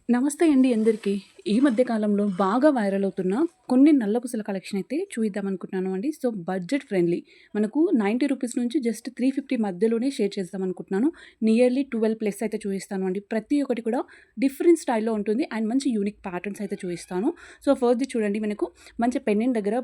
నమస్తే అండి అందరికీ. ఈ మధ్య కాలంలో బాగా వైరల్ అవుతున్న కొన్ని నల్ల పూసల కలెక్షన్ అయితే చూయిద్దాం అనుకుంటున్నాను అండి. So, budget friendly. మనకు రూ. 90 నుంచి జస్ట్ 350 మధ్యలోనే షేర్ చేద్దాం అనుకుంటున్నాను. నియర్లీ 12 ప్లస్ అయితే చూయిస్తాను అండి. ప్రతి ఒక్కటి కూడా డిఫరెంట్ స్టైల్‌లో ఉంటుంది అండ్ మంచి యూనిక్ ప్యాటర్న్స్ అయితే చూయిస్తాను. సో, ఫస్ట్‌ది చూడండి మనకు మంచి పెండెంట్ దగ్గర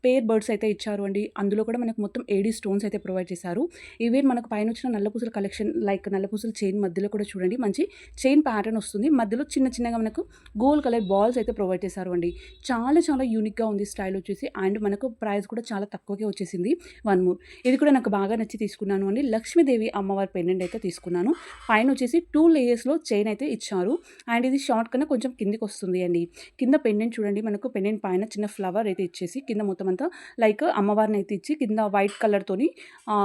పెయిర్ బర్డ్స్ అయితే ఇచ్చారు అండి. అందులో కూడా మనకు మొత్తం ఏడీ స్టోన్స్ అయితే ప్రొవైడ్ చేశారు. ఈవెన్ మనకు పైనొచ్చిన నల్ల పూసల కలెక్షన్ లైక్ నల్ల పూసల చైన్ మధ్యలో కూడా చూడండి మంచి చైన్ ప్యాటర్న్ వస్తుంది. మధ్యలో చిన్న చిన్నగా మనకు గోల్డ్ కలర్ బాల్స్ అయితే ప్రొవైడ్ చేశారు అండి. చాలా చాలా యూనిక్‌గా ఉంది స్టైల్ వచ్చేసి అండ్ మనకు ప్రైస్ కూడా చాలా తక్కువకే వచ్చేసింది. వన్ మోర్ ఇది కూడా నాకు బాగా నచ్చి తీసుకున్నాను అండి. లక్ష్మీదేవి అమ్మవారి పెండెంట్ అయితే తీసుకున్నాను. పైన వచ్చేసి 2 లేయర్స్‌లో చైన్ అయితే ఇచ్చారు. అండ్ ఇది షార్ట్ కన్నా కొంచెం కిందకొస్తుంది అండి. కింద పెండెంట్ చూడండి మనకు పెండెంట్ పైన చిన్న ఫ్లవర్ అయితే ఇచ్చేసి కింద మొత్తం అంతా లైక్ అమ్మవారిని అయితే ఇచ్చి కింద వైట్ కలర్‌తోని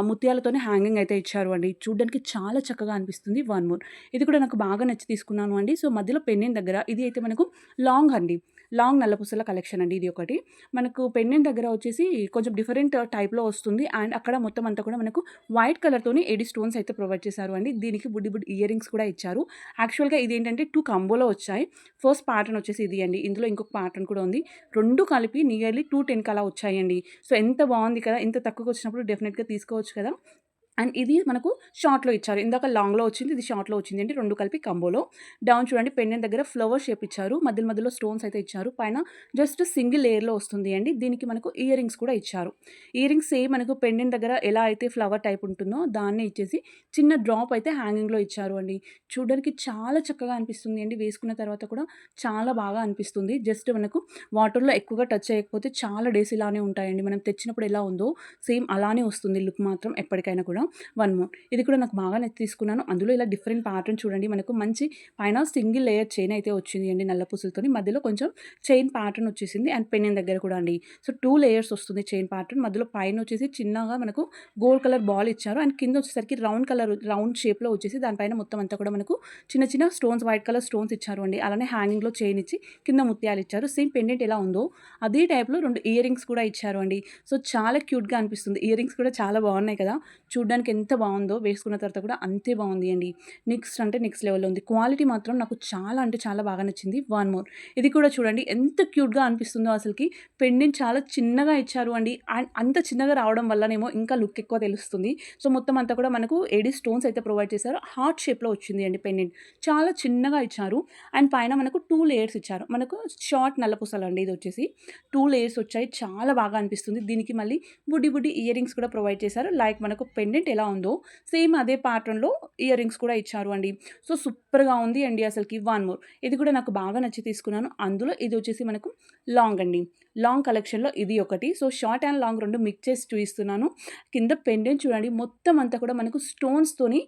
ముత్యాలతోని హ్యాంగింగ్ అయితే ఇచ్చారు అండి. చూడ్డానికి చాలా చక్కగా అనిపిస్తుంది. వన్ మోర్ ఇది కూడా నాకు బాగా నచ్చి తీసుకున్నాను అండి. సో, మధ్యలో పెండెంట్ దగ్గర ఇది అయితే మనకు లాంగ్ అండి. లాంగ్ నల్లపూసల కలెక్షన్ అండి ఇది ఒకటి. మనకు పెండెంట్ దగ్గర వచ్చేసి కొంచెం డిఫరెంట్ టైప్‌లో వస్తుంది. అండ్ అక్కడ మొత్తం అంతా కూడా మనకు వైట్ కలర్‌తోని ఏడీ స్టోన్స్ అయితే ప్రొవైడ్ చేశారు అండి. దీనికి బుడ్డి బుడ్డి ఇయర్ రింగ్స్ కూడా ఇచ్చారు. యాక్చువల్‌గా ఇదేంటంటే 2 కంబోలో వచ్చాయి. ఫస్ట్ ప్యాటర్న్ వచ్చేసి ఇది అండి. ఇందులో ఇంకొక ప్యాటర్న్ కూడా ఉంది. 2 కలిపి నియర్లీ 210కి అలా వచ్చాయండి. సో, ఎంత బావుంది కదా! ఇంత తక్కువకొచ్చినప్పుడు డెఫినిట్‌గా తీసుకోవచ్చు కదా! అండ్ ఇది మనకు షార్ట్‌లో ఇచ్చారు. ఇందాక లాంగ్‌లో వచ్చింది. ఇది షార్ట్‌లో వచ్చింది అండి. 2 కలిపి కంబోలో. డౌన్ చూడండి పెండెంట్ దగ్గర ఫ్లవర్ షేప్ ఇచ్చారు. మధ్యలో మధ్యలో స్టోన్స్ అయితే ఇచ్చారు. పైన జస్ట్ సింగిల్ లేయర్‌లో వస్తుంది అండి. దీనికి మనకు ఇయర్ రింగ్స్ కూడా ఇచ్చారు. ఇయర్ రింగ్స్ సేమ్ మనకు పెండెంట్ దగ్గర ఎలా అయితే ఫ్లవర్ టైప్ ఉంటుందో దాన్నే ఇచ్చేసి చిన్న డ్రాప్ అయితే హ్యాంగింగ్‌లో ఇచ్చారు అండి. చూడడానికి చాలా చక్కగా అనిపిస్తుంది అండి. వేసుకున్న తర్వాత కూడా చాలా బాగా అనిపిస్తుంది. జస్ట్ మనకు వాటర్‌లో ఎక్కువగా టచ్ చేయకపోతే చాలా డేస్ ఇలానే ఉంటాయండి. మనం తెచ్చినప్పుడు ఎలా ఉందో సేమ్ అలానే వస్తుంది లుక్ మాత్రం ఎప్పటికైనా కూడా. వన్ మోర్ ఇది కూడా నాకు బాగా నచ్చి తీసుకున్నాను. అందులో ఇలా డిఫరెంట్ ప్యాటర్న్ చూడండి మనకు మంచి పైన సింగిల్ లేయర్ చైన్ అయితే వచ్చింది అండి నల్ల పూసలతోని. మధ్యలో కొంచెం చైన్ ప్యాటర్న్ వచ్చేసింది అండ్ పెన్నెన్ దగ్గర కూడా అండి. సో, 2 లేయర్స్ వస్తుంది చైన్ ప్యాటర్న్. మధ్యలో పైన వచ్చేసి చిన్నగా మనకు గోల్డ్ కలర్ బాల్ ఇచ్చారు. అండ్ కింద వచ్చేసరికి రౌండ్ షేప్‌లో వచ్చేసి దానిపైన మొత్తం అంతా కూడా మనకు చిన్న చిన్న స్టోన్స్ వైట్ కలర్ స్టోన్స్ ఇచ్చారు అండి. అలానే హ్యాంగింగ్‌లో చైన్ ఇచ్చి కింద ముత్యాలు ఇచ్చారు. సేమ్ పెండెంట్ ఎలా ఉందో అదే టైప్‌లో 2 ఇయర్ రింగ్స్ కూడా ఇచ్చారు అండి. సో, చాలా క్యూట్‌గా అనిపిస్తుంది. ఇయర్ రింగ్స్ కూడా చాలా బాగున్నాయి కదా! చూడ్డానికి ఎంత బావుందో వేసుకున్న తర్వాత కూడా అంతే బావుంది అండి. నెక్స్ట్ అంటే నెక్స్ట్ లెవెల్‌లో ఉంది. క్వాలిటీ మాత్రం నాకు చాలా అంటే చాలా బాగా నచ్చింది. వన్ మోర్ ఇది కూడా చూడండి ఎంత క్యూట్‌గా అనిపిస్తుందో అసలకి. పెండెంట్ చాలా చిన్నగా ఇచ్చారు అండి. అండ్ అంత చిన్నగా రావడం వల్లనేమో ఇంకా లుక్ ఎక్కువ తెలుస్తుంది. సో, మొత్తం అంతా కూడా మనకు ఏడీ స్టోన్స్ అయితే ప్రొవైడ్ చేశారు. హార్ట్ షేప్‌లో వచ్చింది అండి పెండెంట్. చాలా చిన్నగా ఇచ్చారు. అండ్ పైన మనకు 2 లేయర్స్ ఇచ్చారు. మనకు షార్ట్ నల్లపూసలండి ఇదొచ్చేసి. 2 లేయర్స్ వచ్చాయి. చాలా బాగా అనిపిస్తుంది. దీనికి మళ్ళీ బుడ్డి బుడ్డి ఇయర్ రింగ్స్ కూడా ప్రొవైడ్ చేశారు. లైక్ మనకు పెండెంట్ ఎలా ఉందో సేమ్ అదే ప్యాటర్న్‌లో ఇయర్ రింగ్స్ కూడా ఇచ్చారు అండి. సో, సూపర్‌గా ఉంది అండి అసలకి. వన్ మోర్ ఇది కూడా నాకు బాగా నచ్చి తీసుకున్నాను. అందులో ఇది వచ్చేసి మనకు లాంగ్ అండి. లాంగ్ కలెక్షన్‌లో ఇది ఒకటి. So, short and long 2 mix చేసి చూయిస్తున్నాను. కింద పెండెంట్ చూడండి మొత్తం అంతా కూడా మనకు స్టోన్స్‌తోని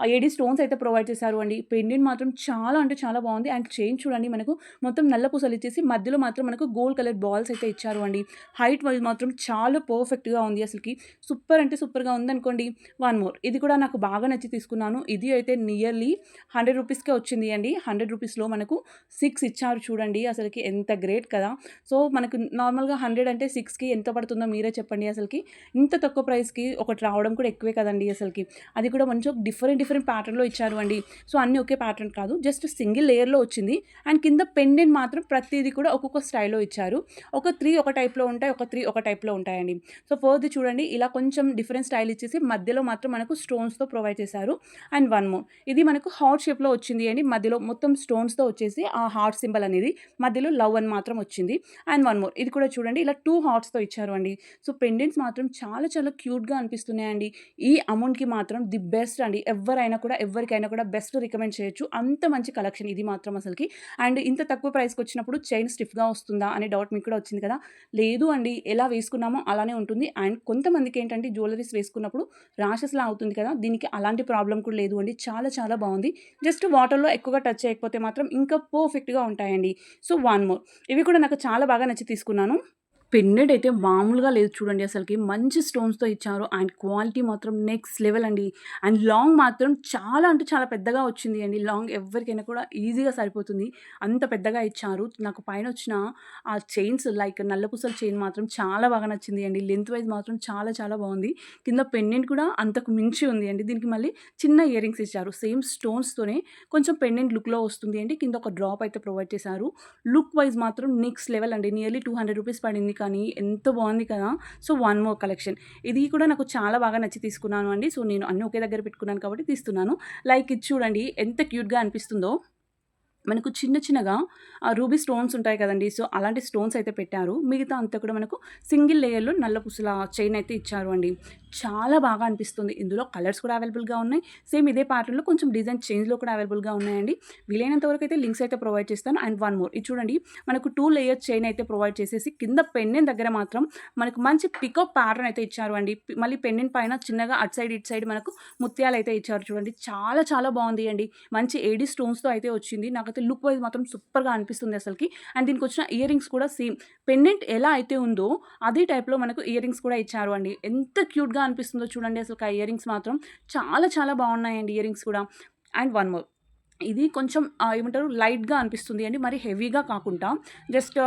ఏడీ స్టోన్స్ అయితే ప్రొవైడ్ చేశారు అండి. పెండెంట్ మాత్రం చాలా అంటే చాలా బావుంది. అండ్ చైన్ చూడండి మనకు మొత్తం నల్ల పూసలు ఇచ్చేసి మధ్యలో మాత్రం మనకు గోల్డ్ కలర్ బాల్స్ అయితే ఇచ్చారు అండి. హైట్ వైస్ మాత్రం చాలా పర్ఫెక్ట్‌గా ఉంది అసలకి. సూపర్ అంటే సూపర్‌గా ఉందనుకోండి. వన్ మోర్ ఇది కూడా నాకు బాగా నచ్చి తీసుకున్నాను. ఇది అయితే నియర్లీ రూ. 100కే వచ్చింది అండి. రూ. 100లో మనకు 6 ఇచ్చారు చూడండి. అసలకి ఎంత గ్రేట్ కదా! సో, మనకు నార్మల్‌గా 100 అంటే 6కి ఎంత పడుతుందో మీరే చెప్పండి అసలకి. ఇంత తక్కువ ప్రైస్‌కి ఒకటి రావడం కూడా ఎక్కువే కదండీ అసలకి. అది కూడా మంచిగా డిఫరెంట్ డిఫరెంట్ ప్యాటర్న్‌లో ఇచ్చారు అండి. సో, అన్నీ ఒకే ప్యాటర్న్ కాదు. జస్ట్ సింగిల్ లేయర్‌లో వచ్చింది. అండ్ కింద పెండెంట్ మాత్రం ప్రతీది కూడా ఒక్కొక్క స్టైల్‌లో ఇచ్చారు. ఒక 3 ఒక టైప్‌లో ఉంటాయి. ఒక 3 ఒక టైప్‌లో ఉంటాయండి. సో, ఫస్ట్‌ది చూడండి ఇలా కొంచెం డిఫరెంట్ స్టైల్ ఇచ్చేసి మధ్యలో మాత్రం మనకు స్టోన్స్‌తో ప్రొవైడ్ చేశారు. అండ్ వన్ మోర్ ఇది మనకు హార్ట్ షేప్‌లో వచ్చింది అండి. మధ్యలో మొత్తం స్టోన్స్‌తో వచ్చేసి ఆ హార్ట్ సింబల్ అనేది మధ్యలో లవ్ అని మాత్రం వచ్చింది. అండ్ వన్ మోర్ ఇది కూడా చూడండి ఇలా 2 హార్ట్స్‌తో ఇచ్చారు అండి. సో, పెండెంట్స్ మాత్రం చాలా చాలా క్యూట్‌గా అనిపిస్తున్నాయండి. ఈ అమౌంట్‌కి మాత్రం ది బెస్ట్ అండి. ఎవరికైనా కూడా బెస్ట్ రికమెండ్ చేయొచ్చు. అంత మంచి కలెక్షన్ ఇది మాత్రం అసలకి. అండ్ ఇంత తక్కువ ప్రైస్‌కొచ్చినప్పుడు చైన్ స్టిఫ్‌గా వస్తుందా అనే డౌట్ మీకు కూడా వచ్చింది కదా! లేదు అండి. ఎలా వేసుకున్నామో అలానే ఉంటుంది. అండ్ కొంతమందికేంటంటే జ్యువెల్లరీస్ వేసుకున్నప్పుడు ర్యాషెస్‌లా అవుతుంది కదా! దీనికి అలాంటి ప్రాబ్లమ్ కూడా లేదు అండి. చాలా చాలా బావుంది. జస్ట్ వాటర్‌లో ఎక్కువగా టచ్ చేయకపోతే మాత్రం ఇంకా పర్ఫెక్ట్‌గా ఉంటాయండి. సో, వన్ మోర్ ఇవి కూడా నాకు చాలా బాగా నచ్చి తీసుకున్నాను. పెండెంట్ అయితే మామూలుగా లేదు చూడండి అసలకి. మంచి స్టోన్స్‌తో ఇచ్చారు. అండ్ క్వాలిటీ మాత్రం నెక్స్ట్ లెవెల్ అండి. అండ్ లాంగ్ మాత్రం చాలా అంటే చాలా పెద్దగా వచ్చింది అండి. లాంగ్ ఎవ్వరికైనా కూడా ఈజీగా సరిపోతుంది. అంత పెద్దగా ఇచ్చారు. నాకు పైనొచ్చిన ఆ చైన్స్ లైక్ నల్లపూసల చైన్ మాత్రం చాలా బాగా నచ్చింది అండి. లెంత్ వైస్ మాత్రం చాలా చాలా బావుంది. కింద పెండెంట్ కూడా అంతకు మించి ఉంది అండి. దీనికి మళ్ళీ చిన్న ఇయర్ రింగ్స్ ఇచ్చారు. సేమ్ స్టోన్స్‌తోనే కొంచెం పెండెంట్ లుక్‌లో వస్తుంది అండి. కింద ఒక డ్రాప్ అయితే ప్రొవైడ్ చేశారు. లుక్ వైస్ మాత్రం నెక్స్ట్ లెవెల్ అండి. నియర్లీ 200 రూపీస్ పడింది కానీ ఎంత బాగుంది కదా! So, one more collection. ఇది కూడా నాకు చాలా బాగా నచ్చి తీసుకున్నాను అండి. సో, నేను అన్నీ ఒకే దగ్గర పెట్టుకున్నాను కాబట్టి తీస్తున్నాను. లైక్ ఇది చూడండి ఎంత క్యూట్‌గా అనిపిస్తుందో. మనకు చిన్న చిన్నగా రూబీ స్టోన్స్ ఉంటాయి కదండీ! సో, అలాంటి స్టోన్స్ అయితే పెట్టారు. మిగతా అంతా కూడా మనకు సింగిల్ లేయర్‌లో నల్ల పూసల చైన్ అయితే ఇచ్చారు అండి. చాలా బాగా అనిపిస్తుంది. ఇందులో కలర్స్ కూడా అవైలబుల్‌గా ఉన్నాయి. సేమ్ ఇదే ప్యాటర్న్‌లో కొంచెం డిజైన్ చేంజ్‌లో కూడా అవైలబుల్‌గా ఉన్నాయండి. వీలైనంత వరకు అయితే లింక్స్ అయితే ప్రొవైడ్ చేస్తాను. అండ్ వన్ మోర్ ఇది చూడండి మనకు 2 లేయర్స్ చైన్ అయితే ప్రొవైడ్ చేసేసి కింద పెండెంట్ దగ్గర మాత్రం మనకు మంచి పికాక్ ప్యాటర్న్ అయితే ఇచ్చారు అండి. మళ్ళీ పెండెంట్ పైన చిన్నగా అటు సైడ్, ఇటు సైడ్ మనకు ముత్యాలు అయితే ఇచ్చారు చూడండి. చాలా చాలా బాగుంది అండి. మంచి ఏడీ స్టోన్స్‌తో అయితే వచ్చింది. నాకైతే లుక్ వైస్ మాత్రం సూపర్‌గా అనిపిస్తుంది అసలకి. అండ్ దీనికొచ్చిన ఇయర్ రింగ్స్ కూడా సేమ్ పెండెంట్ ఎలా అయితే ఉందో అదే టైప్‌లో మనకు ఇయర్ రింగ్స్ కూడా ఇచ్చారు అండి. ఎంత క్యూట్‌గా అనిపిస్తుందో చూడండి అసలకి ఆ ఇయర్ రింగ్స్ మాత్రం. చాలా చాలా బాగున్నాయండి ఇయర్ రింగ్స్ కూడా. అండ్ వన్ మోర్ ఇది కొంచెం ఏమంటారు లైట్‌గా అనిపిస్తుంది అండి. మరి హెవీగా కాకుండా జస్ట్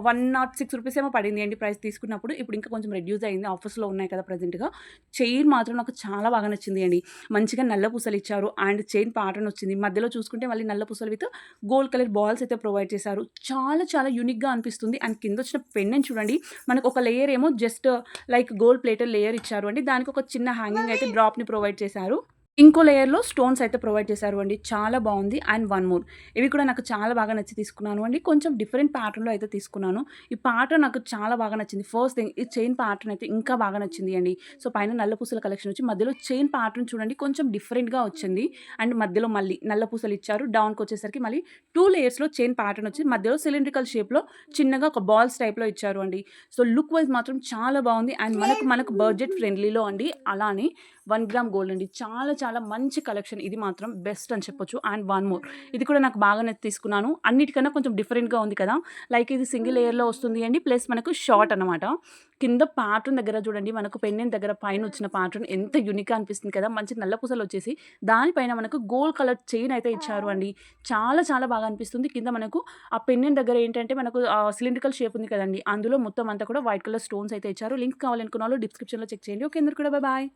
106 రూపీస్ ఏమో పడింది అండి ప్రైస్ తీసుకున్నప్పుడు. ఇప్పుడు ఇంకా కొంచెం రెడ్యూస్ అయింది. ఆఫర్స్‌లో ఉన్నాయి కదా ప్రెజెంట్‌గా. చైన్ మాత్రం నాకు చాలా బాగా నచ్చింది అండి. మంచిగా నల్ల పూసలు ఇచ్చారు. అండ్ చైన్ ప్యాటర్న్ వచ్చింది. మధ్యలో చూసుకుంటే మళ్ళీ నల్ల పూసలు విత్ గోల్డ్ కలర్ బాల్స్ అయితే ప్రొవైడ్ చేశారు. చాలా చాలా యూనిక్‌గా అనిపిస్తుంది. అండ్ కిందొచ్చిన పెండెంట్ చూడండి. మనకు ఒక లేయర్ ఏమో just like gold plated layer ఇచ్చారు అండి. దానికి ఒక చిన్న హ్యాంగింగ్ అయితే డ్రాప్‌ని ప్రొవైడ్ చేశారు. ఇంకో లేయర్‌లో స్టోన్స్ అయితే ప్రొవైడ్ చేశారు అండి. చాలా బావుంది. అండ్ వన్ మోర్ ఇవి కూడా నాకు చాలా బాగా నచ్చి తీసుకున్నాను అండి. కొంచెం డిఫరెంట్ ప్యాటర్న్‌లో అయితే తీసుకున్నాను. ఈ ప్యాటర్న్ నాకు చాలా బాగా నచ్చింది. ఫస్ట్ థింగ్ ఈ చైన్ ప్యాటర్న్ అయితే ఇంకా బాగా నచ్చింది అండి. సో, పైన నల్ల పూసల కలెక్షన్ వచ్చి మధ్యలో చైన్ ప్యాటర్న్ చూడండి కొంచెం డిఫరెంట్‌గా వచ్చింది. అండ్ మధ్యలో మళ్ళీ నల్ల పూసలు ఇచ్చారు. డౌన్‌కొచ్చేసరికి మళ్ళీ 2 లేయర్స్‌లో చైన్ ప్యాటర్న్ వచ్చి మధ్యలో సిలిండ్రికల్ షేప్‌లో చిన్నగా ఒక బాల్స్ టైప్‌లో ఇచ్చారు అండి. సో, లుక్ వైస్ మాత్రం చాలా బావుంది. అండ్ మనకు బడ్జెట్ ఫ్రెండ్లీలో అండి. అలానే 1 గ్రామ్ గోల్డ్ అండి. చాలా చాలా మంచి కలెక్షన్. ఇది మాత్రం బెస్ట్ అని చెప్పొచ్చు. అండ్ వన్ మోర్ ఇది కూడా నాకు బాగా నచ్చి తీసుకున్నాను. అన్నిటికన్నా కొంచెం డిఫరెంట్‌గా ఉంది కదా! లైక్ ఇది సింగిల్ లేయర్‌లో వస్తుంది అండి. ప్లస్ మనకు షార్ట్ అనమాట. కింద ప్యాటర్న్ దగ్గర చూడండి మనకు పెండెంట్ దగ్గర పైనొచ్చిన ప్యాటర్న్ ఎంత యూనిక్‌గా అనిపిస్తుంది కదా! మంచి నల్ల పూసలొచ్చేసి దానిపైన మనకు గోల్డ్ కలర్ చైన్ అయితే ఇచ్చారు అండి. చాలా చాలా బాగా అనిపిస్తుంది. కింద మనకు ఆ పెండెంట్ దగ్గర ఏంటంటే మనకు సిలిండ్రికల్ షేప్ ఉంది కదండీ! అందులో మొత్తం అంతా కూడా వైట్ కలర్ స్టోన్స్ అయితే ఇచ్చారు. లింక్స్ కావాలనుకున్న వాళ్ళు డిస్క్రిప్షన్‌లో చెక్ చేయండి. ఓకే అందరికి కూడా బాయ్.